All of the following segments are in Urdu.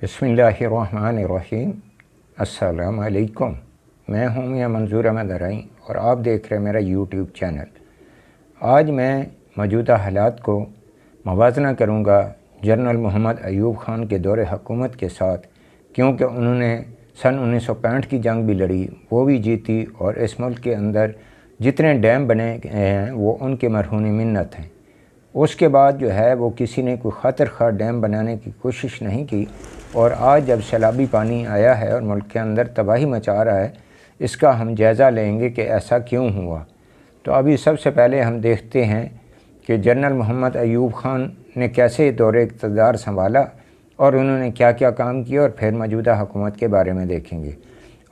بسم اللہ الرحمن الرحیم۔ السلام علیکم، میں ہوں میاں منظور احمد ارائیں اور آپ دیکھ رہے ہیں میرا یوٹیوب چینل۔ آج میں موجودہ حالات کو موازنہ کروں گا جنرل محمد ایوب خان کے دور حکومت کے ساتھ، کیونکہ انہوں نے سن 1965 کی جنگ بھی لڑی، وہ بھی جیتی، اور اس ملک کے اندر جتنے ڈیم بنے ہیں وہ ان کے مرہون منت ہیں۔ اس کے بعد جو ہے وہ کسی نے کوئی خاطر خواہ ڈیم بنانے کی کوشش نہیں کی، اور آج جب سیلابی پانی آیا ہے اور ملک کے اندر تباہی مچا رہا ہے، اس کا ہم جائزہ لیں گے کہ ایسا کیوں ہوا۔ تو ابھی سب سے پہلے ہم دیکھتے ہیں کہ جنرل محمد ایوب خان نے کیسے دور اقتدار سنبھالا اور انہوں نے کیا کیا کام کیا، اور پھر موجودہ حکومت کے بارے میں دیکھیں گے۔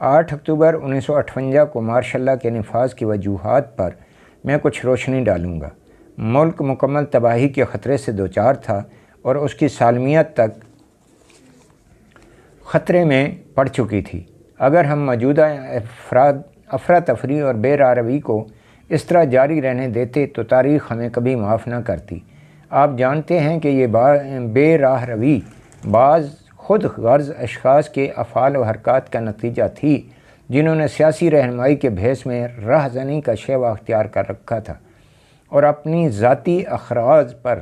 8 اکتوبر 1958 کو مارشل لا کے نفاذ کی وجوہات پر میں کچھ روشنی ڈالوں گا۔ ملک مکمل تباہی کے خطرے سے دوچار تھا اور اس کی سالمیت تک خطرے میں پڑ چکی تھی۔ اگر ہم موجودہ افراتفری اور بے راہ روی کو اس طرح جاری رہنے دیتے تو تاریخ ہمیں کبھی معاف نہ کرتی۔ آپ جانتے ہیں کہ یہ بے راہ روی بعض خود غرض اشخاص کے افعال و حرکات کا نتیجہ تھی، جنہوں نے سیاسی رہنمائی کے بھیس میں رہزنی کا شیوہ اختیار کر رکھا تھا اور اپنی ذاتی اغراض پر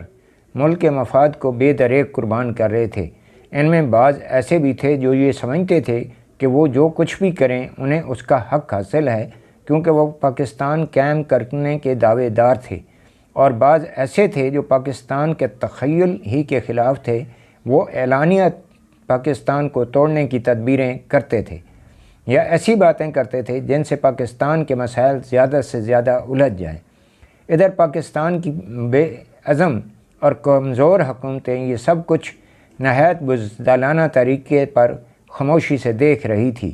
ملک کے مفاد کو بے دریغ قربان کر رہے تھے۔ ان میں بعض ایسے بھی تھے جو یہ سمجھتے تھے کہ وہ جو کچھ بھی کریں انہیں اس کا حق حاصل ہے، کیونکہ وہ پاکستان قائم کرنے کے دعوے دار تھے، اور بعض ایسے تھے جو پاکستان کے تخیل ہی کے خلاف تھے۔ وہ اعلانیہ پاکستان کو توڑنے کی تدبیریں کرتے تھے یا ایسی باتیں کرتے تھے جن سے پاکستان کے مسائل زیادہ سے زیادہ الجھ جائیں۔ ادھر پاکستان کی بے عزم اور کمزور حکومتیں یہ سب کچھ نہایت بزدلانہ طریقے پر خاموشی سے دیکھ رہی تھی۔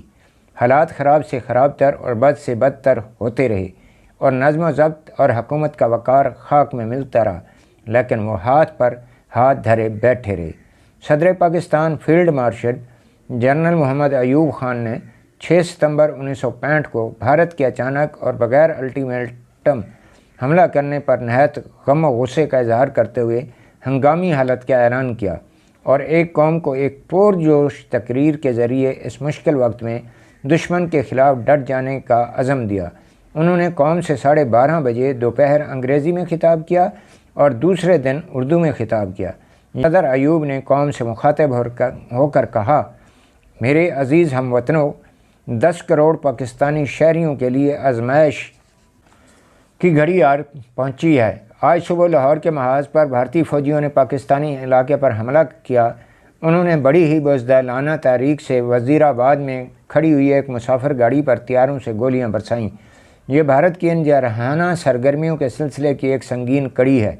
حالات خراب سے خراب تر اور بد سے بدتر ہوتے رہے اور نظم و ضبط اور حکومت کا وقار خاک میں ملتا رہا، لیکن وہ ہاتھ پر ہاتھ دھرے بیٹھے رہے۔ صدر پاکستان فیلڈ مارشل جنرل محمد ایوب خان نے 6 ستمبر 1965 کو بھارت کے اچانک اور بغیر الٹیمیٹم حملہ کرنے پر نہایت غم و غصے کا اظہار کرتے ہوئے ہنگامی حالت کا اعلان کیا اور ایک قوم کو ایک پرجوش تقریر کے ذریعے اس مشکل وقت میں دشمن کے خلاف ڈٹ جانے کا عزم دیا۔ انہوں نے قوم سے 12:30 بجے دوپہر انگریزی میں خطاب کیا اور دوسرے دن اردو میں خطاب کیا۔ صدر ایوب نے قوم سے مخاطب ہو کر کہا، میرے عزیز ہم وطنوں، 10 کروڑ پاکستانی شہریوں کے لیے آزمائش کی گھڑی آ پہنچی ہے۔ آج صبح لاہور کے محاذ پر بھارتی فوجیوں نے پاکستانی علاقے پر حملہ کیا۔ انہوں نے بڑی ہی بزدلانہ طریقے سے وزیرآباد میں کھڑی ہوئی ایک مسافر گاڑی پر طیاروں سے گولیاں برسائیں۔ یہ بھارت کی ان جارحانہ سرگرمیوں کے سلسلے کی ایک سنگین کڑی ہے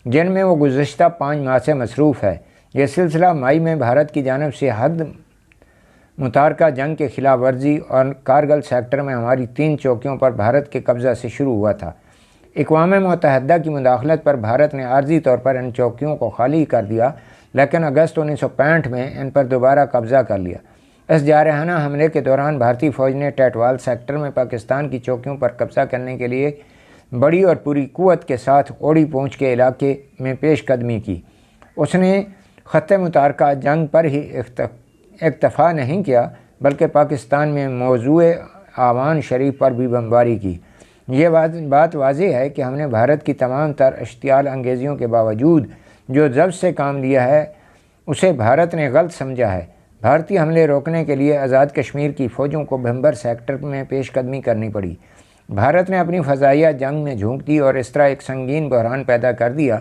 جن میں وہ گزشتہ 5 ماہ سے مصروف ہے۔ یہ سلسلہ مئی میں بھارت کی جانب سے حد متارکہ جنگ کے خلاف ورزی اور کارگل سیکٹر میں ہماری 3 چوکیوں پر بھارت کے قبضہ سے شروع ہوا تھا۔ اقوام متحدہ کی مداخلت پر بھارت نے عارضی طور پر ان چوکیوں کو خالی کر دیا، لیکن اگست 1965 میں ان پر دوبارہ قبضہ کر لیا۔ اس جارحانہ حملے کے دوران بھارتی فوج نے ٹیٹوال سیکٹر میں پاکستان کی چوکیوں پر قبضہ کرنے کے لیے بڑی اور پوری قوت کے ساتھ اوڑی پونچھ کے علاقے میں پیش قدمی کی۔ اس نے خط متارکہ جنگ پر ہی اکتفا نہیں کیا بلکہ پاکستان میں موضوع آوان شریف پر بھی بمباری کی۔ یہ بات واضح ہے کہ ہم نے بھارت کی تمام تر اشتعال انگیزیوں کے باوجود جو ضبط سے کام لیا ہے اسے بھارت نے غلط سمجھا ہے۔ بھارتی حملے روکنے کے لیے آزاد کشمیر کی فوجوں کو بھمبر سیکٹر میں پیش قدمی کرنی پڑی۔ بھارت نے اپنی فضائیہ جنگ میں جھونک دی اور اس طرح ایک سنگین بحران پیدا کر دیا۔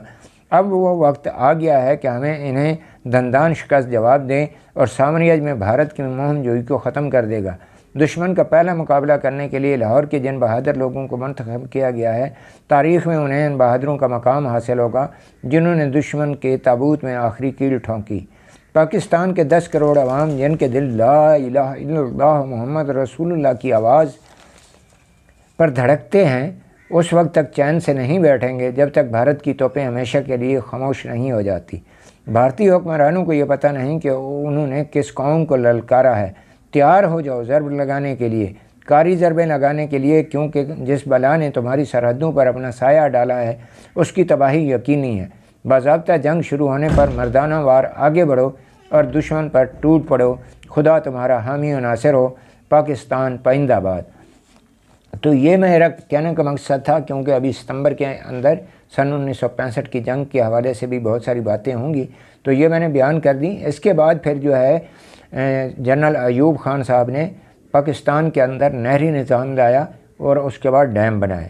اب وہ وقت آ گیا ہے کہ ہمیں انہیں دندان شکست جواب دیں اور سامراج میں بھارت کی مہم جوئی کو ختم کر دے گا۔ دشمن کا پہلا مقابلہ کرنے کے لیے لاہور کے جن بہادر لوگوں کو منتخب کیا گیا ہے، تاریخ میں انہیں ان بہادروں کا مقام حاصل ہوگا جنہوں نے دشمن کے تابوت میں آخری کیل ٹھونکی۔ پاکستان کے 10 کروڑ عوام جن کے دل لا الہ الا اللہ محمد رسول اللہ کی آواز پر دھڑکتے ہیں، اس وقت تک چین سے نہیں بیٹھیں گے جب تک بھارت کی توپیں ہمیشہ کے لیے خاموش نہیں ہو جاتی۔ بھارتی حکمرانوں کو یہ پتہ نہیں کہ انہوں نے کس قوم کو للکارا ہے۔ تیار ہو جاؤ ضرب لگانے کے لیے، کاری ضربیں لگانے کے لیے، کیونکہ جس بلا نے تمہاری سرحدوں پر اپنا سایہ ڈالا ہے اس کی تباہی یقینی ہے۔ باضابطہ جنگ شروع ہونے پر مردانہ وار آگے بڑھو اور دشمن پر ٹوٹ پڑو، خدا تمہارا حامی و ناصر ہو، پاکستان پائندہ باد۔ تو یہ میرا کہنے کا مقصد تھا، کیونکہ ابھی ستمبر کے اندر سن 1965 کی جنگ کے حوالے سے بھی بہت ساری باتیں ہوں گی، تو یہ میں نے بیان کر دی۔ اس کے بعد پھر جو ہے جنرل ایوب خان صاحب نے پاکستان کے اندر نہری نظام لایا اور اس کے بعد ڈیم بنائے۔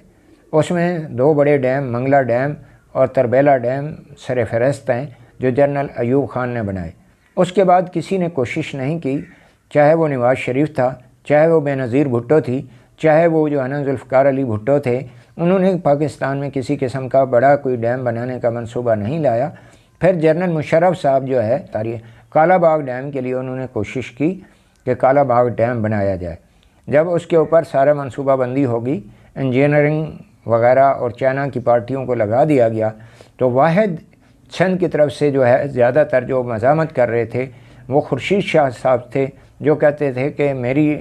اس میں 2 بڑے ڈیم منگلہ ڈیم اور تربیلا ڈیم سر فہرست ہیں جو جنرل ایوب خان نے بنائے۔ اس کے بعد کسی نے کوشش نہیں کی، چاہے وہ نواز شریف تھا، چاہے وہ بے نظیر بھٹو تھی، چاہے وہ جو ہے نا ذوالفقار علی بھٹو تھے، انہوں نے پاکستان میں کسی قسم کا بڑا کوئی ڈیم بنانے کا منصوبہ نہیں لایا۔ پھر جنرل مشرف صاحب جو ہے کالا باغ ڈیم کے لیے انہوں نے کوشش کی کہ کالا باغ ڈیم بنایا جائے۔ جب اس کے اوپر سارا منصوبہ بندی ہوگی، انجینئرنگ وغیرہ اور چائنا کی پارٹیوں کو لگا دیا گیا، تو واحد سندھ کی طرف سے جو ہے زیادہ تر جو مزاحمت کر رہے تھے وہ خورشید شاہ صاحب تھے، جو کہتے تھے کہ میری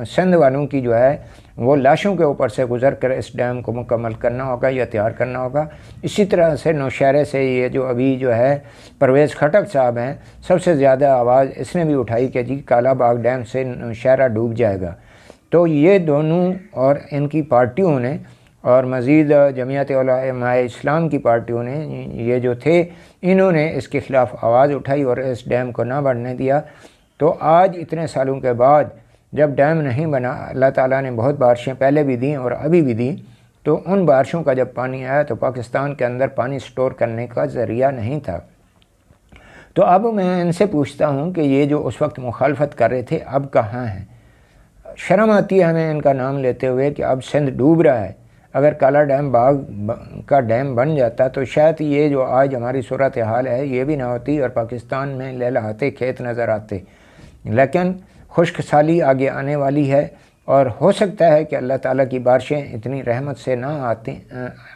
سندھ والوں کی جو ہے وہ لاشوں کے اوپر سے گزر کر اس ڈیم کو مکمل کرنا ہوگا یا تیار کرنا ہوگا۔ اسی طرح سے نوشہرے سے یہ جو ابھی جو ہے پرویز خٹک صاحب ہیں، سب سے زیادہ آواز اس نے بھی اٹھائی کہ جی کالا باغ ڈیم سے نوشہرہ ڈوب جائے گا۔ تو یہ دونوں اور ان کی پارٹیوں نے اور مزید جمعیت علماء اسلام کی پارٹیوں نے، یہ جو تھے، انہوں نے اس کے خلاف آواز اٹھائی اور اس ڈیم کو نہ بننے دیا۔ تو آج اتنے سالوں کے بعد جب ڈیم نہیں بنا، اللہ تعالیٰ نے بہت بارشیں پہلے بھی دیں اور ابھی بھی دیں، تو ان بارشوں کا جب پانی آیا تو پاکستان کے اندر پانی سٹور کرنے کا ذریعہ نہیں تھا۔ تو اب میں ان سے پوچھتا ہوں کہ یہ جو اس وقت مخالفت کر رہے تھے اب کہاں ہیں؟ شرم آتی ہے ہمیں ان کا نام لیتے ہوئے کہ اب سندھ ڈوب رہا ہے۔ اگر کالا ڈیم باغ کا ڈیم بن جاتا تو شاید یہ جو آج ہماری صورتحال ہے یہ بھی نہ ہوتی اور پاکستان میں لہلہاتے کھیت نظر آتے۔ لیکن خشک سالی آگے آنے والی ہے اور ہو سکتا ہے کہ اللہ تعالیٰ کی بارشیں اتنی رحمت سے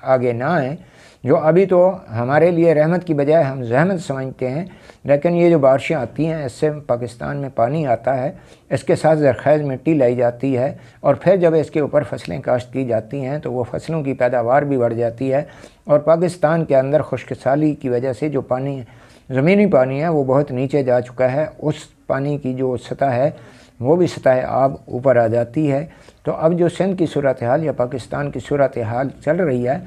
آگے نہ آئیں، جو ابھی تو ہمارے لیے رحمت کی بجائے ہم زحمت سمجھتے ہیں، لیکن یہ جو بارشیں آتی ہیں اس سے پاکستان میں پانی آتا ہے، اس کے ساتھ زرخیز مٹی لائی جاتی ہے اور پھر جب اس کے اوپر فصلیں کاشت کی جاتی ہیں تو وہ فصلوں کی پیداوار بھی بڑھ جاتی ہے، اور پاکستان کے اندر خشک سالی کی وجہ سے جو پانی زمینی پانی ہے وہ بہت نیچے جا چکا ہے، اس پانی کی جو سطح ہے وہ بھی سطح آب اوپر آ جاتی ہے۔ تو اب جو سندھ کی صورتحال یا پاکستان کی صورتحال چل رہی ہے،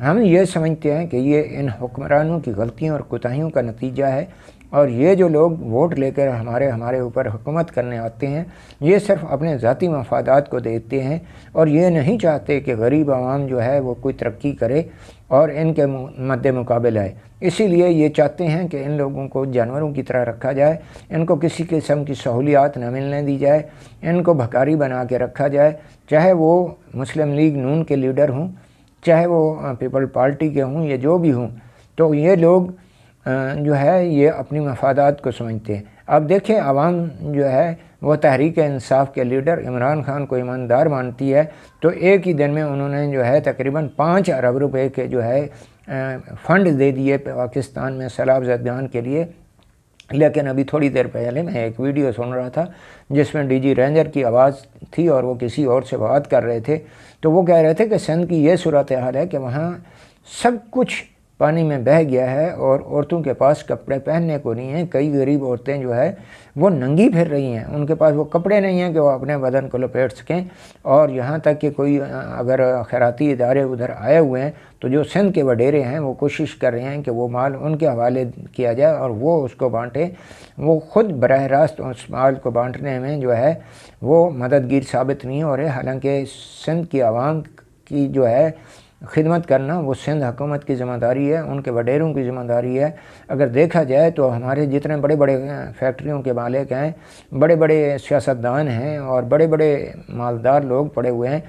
ہم یہ سمجھتے ہیں کہ یہ ان حکمرانوں کی غلطیوں اور کوتاہیوں کا نتیجہ ہے، اور یہ جو لوگ ووٹ لے کر ہمارے اوپر حکومت کرنے آتے ہیں یہ صرف اپنے ذاتی مفادات کو دیکھتے ہیں اور یہ نہیں چاہتے کہ غریب عوام جو ہے وہ کوئی ترقی کرے اور ان کے مد مقابل آئے۔ اسی لیے یہ چاہتے ہیں کہ ان لوگوں کو جانوروں کی طرح رکھا جائے، ان کو کسی قسم کی سہولیات نہ ملنے دی جائے، ان کو بھکاری بنا کے رکھا جائے، چاہے وہ مسلم لیگ نون کے لیڈر ہوں، چاہے وہ پیپل پارٹی کے ہوں یا جو بھی ہوں۔ تو یہ لوگ جو ہے یہ اپنی مفادات کو سمجھتے ہیں۔ اب دیکھیں عوام جو ہے وہ تحریک انصاف کے لیڈر عمران خان کو ایماندار مانتی ہے، تو ایک ہی دن میں انہوں نے جو ہے تقریباً 5 ارب روپے کے جو ہے فنڈ دے دیے پاکستان میں سیلاب زدگان کے لیے۔ لیکن ابھی تھوڑی دیر پہلے میں ایک ویڈیو سن رہا تھا جس میں ڈی جی رینجر کی آواز تھی اور وہ کسی اور سے بات کر رہے تھے، تو وہ کہہ رہے تھے کہ سندھ کی یہ صورتحال ہے کہ وہاں سب کچھ پانی میں بہہ گیا ہے اور عورتوں کے پاس کپڑے پہننے کو نہیں ہیں۔ کئی غریب عورتیں جو ہے وہ ننگی پھر رہی ہیں، ان کے پاس وہ کپڑے نہیں ہیں کہ وہ اپنے بدن کو لپیٹ سکیں، اور یہاں تک کہ کوئی اگر خیراتی ادارے ادھر آئے ہوئے ہیں تو جو سندھ کے وڈیرے ہیں وہ کوشش کر رہے ہیں کہ وہ مال ان کے حوالے کیا جائے اور وہ اس کو بانٹیں۔ وہ خود براہ راست اس مال کو بانٹنے میں جو ہے وہ مددگیر ثابت نہیں ہو رہے، حالانکہ سندھ کی عوام کی جو ہے خدمت کرنا وہ سندھ حکومت کی ذمہ داری ہے، ان کے وڈیروں کی ذمہ داری ہے۔ اگر دیکھا جائے تو ہمارے جتنے بڑے بڑے فیکٹریوں کے مالک ہیں، بڑے بڑے سیاستدان ہیں اور بڑے بڑے مالدار لوگ پڑے ہوئے ہیں،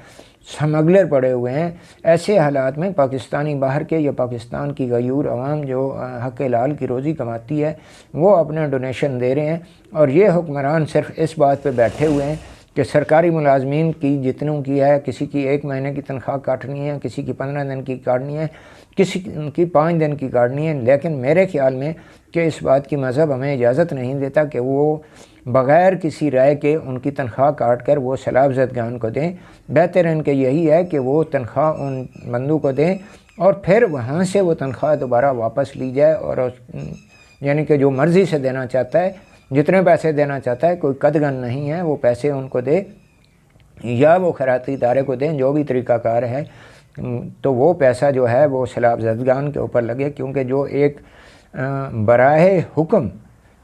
سمگلر پڑے ہوئے ہیں، ایسے حالات میں پاکستانی باہر کے یا پاکستان کی غیور عوام جو حق لال کی روزی کماتی ہے وہ اپنے ڈونیشن دے رہے ہیں، اور یہ حکمران صرف اس بات پہ بیٹھے ہوئے ہیں کہ سرکاری ملازمین کی جتنوں کی ہے، کسی کی 1 مہینے کی تنخواہ کاٹنی ہے، کسی کی 15 دن کی کاٹنی ہے، کسی کی 5 دن کی کاٹنی ہے۔ لیکن میرے خیال میں کہ اس بات کی مذہب ہمیں اجازت نہیں دیتا کہ وہ بغیر کسی رائے کے ان کی تنخواہ کاٹ کر وہ سیلاب زدگان کو دیں۔ بہتر ان کے یہی ہے کہ وہ تنخواہ ان بندوں کو دیں اور پھر وہاں سے وہ تنخواہ دوبارہ واپس لی جائے، اور یعنی کہ جو مرضی سے دینا چاہتا ہے جتنے پیسے دینا چاہتا ہے، کوئی قدغن نہیں ہے، وہ پیسے ان کو دے یا وہ خیراتی ادارے کو دیں، جو بھی طریقہ کار ہے، تو وہ پیسہ جو ہے وہ سیلاب زدگان کے اوپر لگے، کیونکہ جو ایک براہ حکم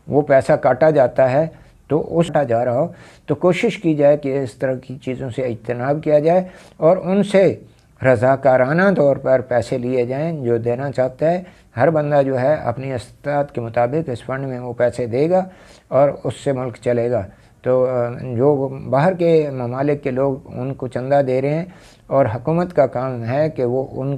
وہ پیسہ کاٹا جاتا ہے تو اس کا جا رہا ہو، تو کوشش کی جائے کہ اس طرح کی چیزوں سے اجتناب کیا جائے اور ان سے رضاکارانہ طور پر پیسے لیے جائیں۔ جو دینا چاہتا ہے ہر بندہ جو ہے اپنی استطاعت کے مطابق اس فنڈ میں وہ پیسے دے گا اور اس سے ملک چلے گا۔ تو جو باہر کے ممالک کے لوگ ان کو چندہ دے رہے ہیں اور حکومت کا کام ہے کہ وہ ان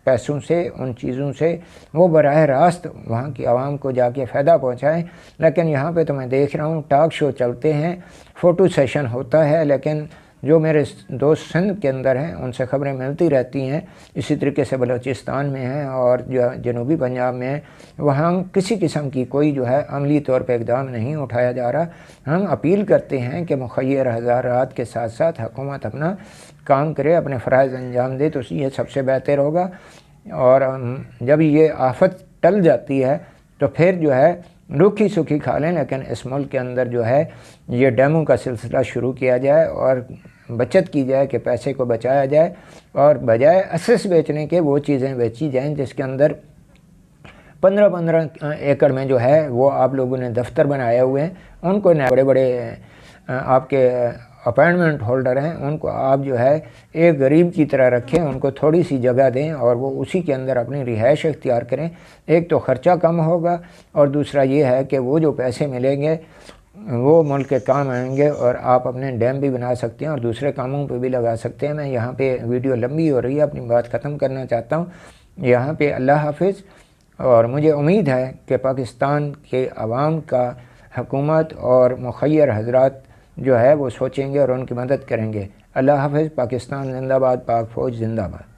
پیسوں سے، ان چیزوں سے وہ براہ راست وہاں کی عوام کو جا کے فائدہ پہنچائیں۔ لیکن یہاں پہ تو میں دیکھ رہا ہوں ٹاک شو چلتے ہیں، فوٹو سیشن ہوتا ہے، لیکن جو میرے دوست سندھ کے اندر ہیں ان سے خبریں ملتی رہتی ہیں، اسی طریقے سے بلوچستان میں ہیں اور جو جنوبی پنجاب میں ہیں، وہاں کسی قسم کی کوئی جو ہے عملی طور پہ اقدام نہیں اٹھایا جا رہا۔ ہم اپیل کرتے ہیں کہ مخیر حضرات کے ساتھ ساتھ حکومت اپنا کام کرے، اپنے فرائض انجام دے، تو یہ سب سے بہتر ہوگا۔ اور جب یہ آفت ٹل جاتی ہے تو پھر جو ہے روکھی سوکھی کھا لیں، لیکن اس ملک کے اندر جو ہے یہ ڈیموں کا سلسلہ شروع کیا جائے اور بچت کی جائے کہ پیسے کو بچایا جائے، اور بجائے اسس بیچنے کے وہ چیزیں بیچی جائیں جس کے اندر 15 ایکڑ میں جو ہے وہ آپ لوگوں نے دفتر بنائے ہوئے ہیں، ان کو بڑے بڑے آپ کے اپائنٹمنٹ ہولڈر ہیں، ان کو آپ جو ہے ایک غریب کی طرح رکھیں، ان کو تھوڑی سی جگہ دیں اور وہ اسی کے اندر اپنی رہائش اختیار کریں۔ ایک تو خرچہ کم ہوگا اور دوسرا یہ ہے کہ وہ جو پیسے ملیں گے وہ ملک کے کام آئیں گے اور آپ اپنے ڈیم بھی بنا سکتے ہیں اور دوسرے کاموں پہ بھی لگا سکتے ہیں۔ میں یہاں پہ ویڈیو لمبی ہو رہی ہے، اپنی بات ختم کرنا چاہتا ہوں یہاں پہ۔ اللہ حافظ۔ اور مجھے امید ہے کہ پاکستان کے عوام کا حکومت اور مخیر حضرات جو ہے وہ سوچیں گے اور ان کی مدد کریں گے۔ اللہ حافظ۔ پاکستان زندہ باد، پاک فوج زندہ باد۔